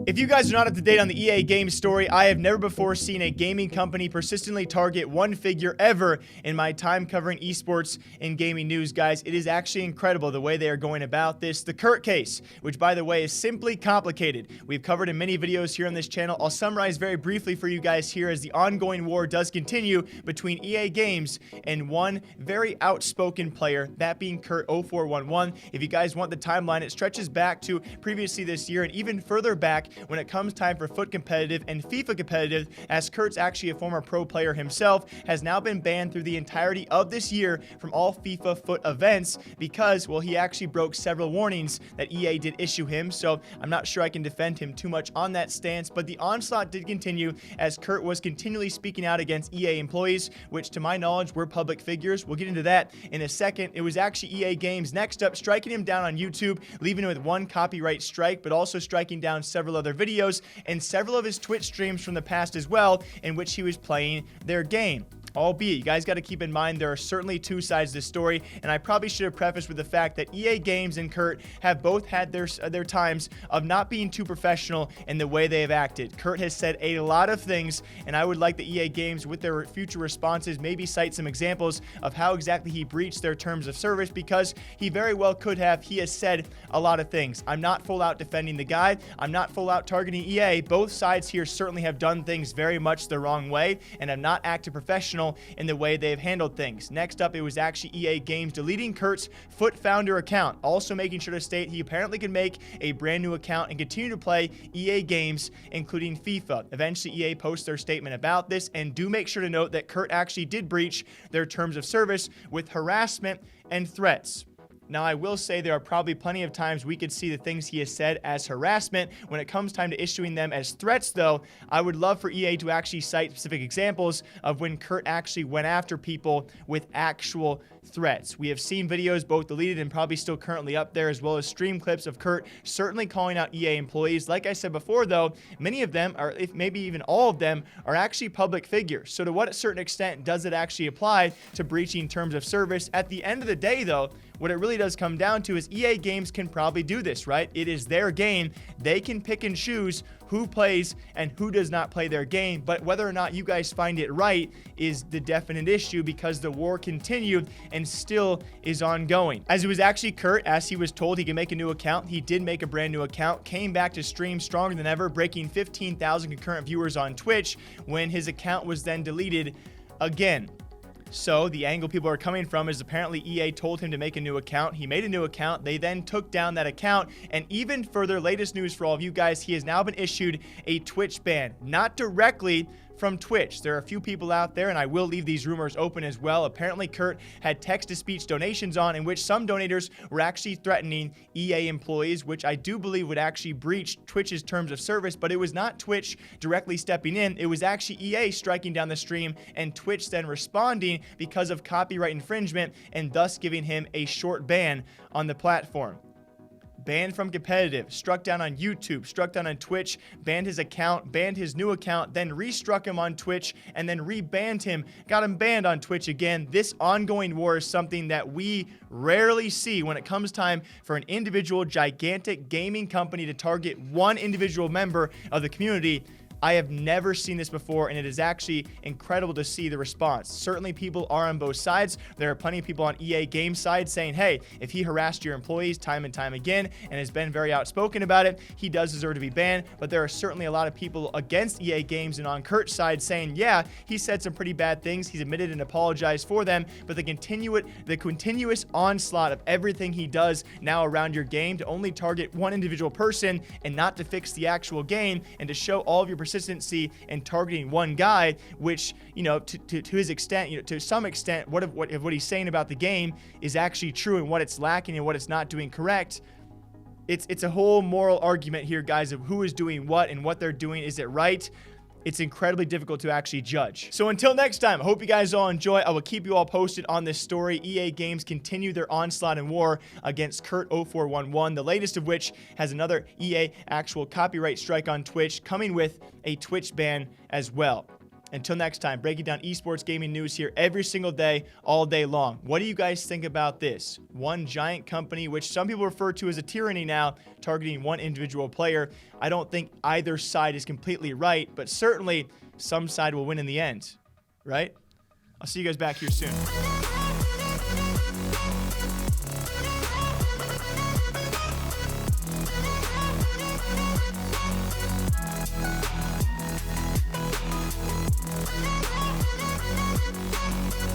If you guys are not up to date on the EA Games story, I have never before seen a gaming company persistently target one figure ever in my time covering esports and gaming news, guys. It is actually incredible the way they are going about this. The Kurt case, which by the way is simply complicated. We've covered in many videos here on this channel. I'll summarize very briefly for you guys here as the ongoing war does continue between EA Games and one very outspoken player, that being Kurt0411. If you guys want the timeline, it stretches back to previously this year and even further back when it comes time for FUT competitive and FIFA competitive, as Kurt's actually a former pro player himself, has now been banned through the entirety of this year from all FIFA FUT events because, well, he actually broke several warnings that EA did issue him, so I'm not sure I can defend him too much on that stance, but the onslaught did continue as Kurt was continually speaking out against EA employees, which to my knowledge were public figures. We'll get into that in a second. It was actually EA Games next up striking him down on YouTube, leaving him with one copyright strike, but also striking down several other videos and several of his Twitch streams from the past as well, in which he was playing their game. Albeit, you guys got to keep in mind there are certainly two sides to this story, and I probably should have prefaced with the fact that EA Games and Kurt have both had their times of not being too professional in the way they have acted. Kurt has said a lot of things, and I would like the EA Games with their future responses maybe cite some examples of how exactly he breached their terms of service, because he very well could have. He has said a lot of things. I'm not full out defending the guy. I'm not full out targeting EA. Both sides here certainly have done things very much the wrong way and have not acted professional in the way they've handled things. Next up, it was actually EA Games deleting Kurt's FUT founder account, also making sure to state he apparently can make a brand new account and continue to play EA games, including FIFA. Eventually, EA posts their statement about this, and do make sure to note that Kurt actually did breach their terms of service with harassment and threats. Now, I will say there are probably plenty of times we could see the things he has said as harassment. When it comes time to issuing them as threats, though, I would love for EA to actually cite specific examples of when Kurt actually went after people with actual threats. We have seen videos both deleted and probably still currently up there, as well as stream clips of Kurt certainly calling out EA employees. Like I said before, though, many of them, or if maybe even all of them, are actually public figures. So to what certain extent does it actually apply to breaching terms of service? At the end of the day, though, what it really does come down to is EA Games can probably do this, right? It is their game. They can pick and choose who plays and who does not play their game, but whether or not you guys find it right is the definite issue, because the war continued and still is ongoing. As it was actually Kurt, as he was told he can make a new account, he did make a brand new account, came back to stream stronger than ever, breaking 15,000 concurrent viewers on Twitch when his account was then deleted again. So the angle people are coming from is apparently EA told him to make a new account. He made a new account. They then took down that account. And even further, latest news for all of you guys, he has now been issued a Twitch ban. Not directly from Twitch. There are a few people out there, and I will leave these rumors open as well. Apparently, Kurt had text-to-speech donations on, in which some donators were actually threatening EA employees, which I do believe would actually breach Twitch's terms of service, but it was not Twitch directly stepping in. It was actually EA striking down the stream, and Twitch then responding because of copyright infringement, and thus giving him a short ban on the platform. Banned from competitive, struck down on YouTube, struck down on Twitch, banned his account, banned his new account, then restruck him on Twitch, and then rebanned him, got him banned on Twitch again. This ongoing war is something that we rarely see when it comes time for an individual gigantic gaming company to target one individual member of the community. I have never seen this before, and it is actually incredible to see the response. Certainly, people are on both sides. There are plenty of people on EA Games side saying, hey, if he harassed your employees time and time again and has been very outspoken about it, he does deserve to be banned. But there are certainly a lot of people against EA Games and on Kurt's side saying, yeah, he said some pretty bad things. He's admitted and apologized for them, but the continuous onslaught of everything he does now around your game to only target one individual person and not to fix the actual game and to show all of your consistency in targeting one guy, which, you know, to his extent, you know, to some extent, what he's saying about the game is actually true, and what it's lacking and what it's not doing correct. It's a whole moral argument here, guys, of who is doing what and what they're doing. Is it right? It's incredibly difficult to actually judge. So until next time, I hope you guys all enjoy. I will keep you all posted on this story. EA Games continue their onslaught and war against Kurt0411, the latest of which has another EA actual copyright strike on Twitch, coming with a Twitch ban as well. Until next time, breaking down esports gaming news here every single day, all day long. What do you guys think about this? One giant company, which some people refer to as a tyranny now, targeting one individual player. I don't think either side is completely right, but certainly some side will win in the end, right? I'll see you guys back here soon.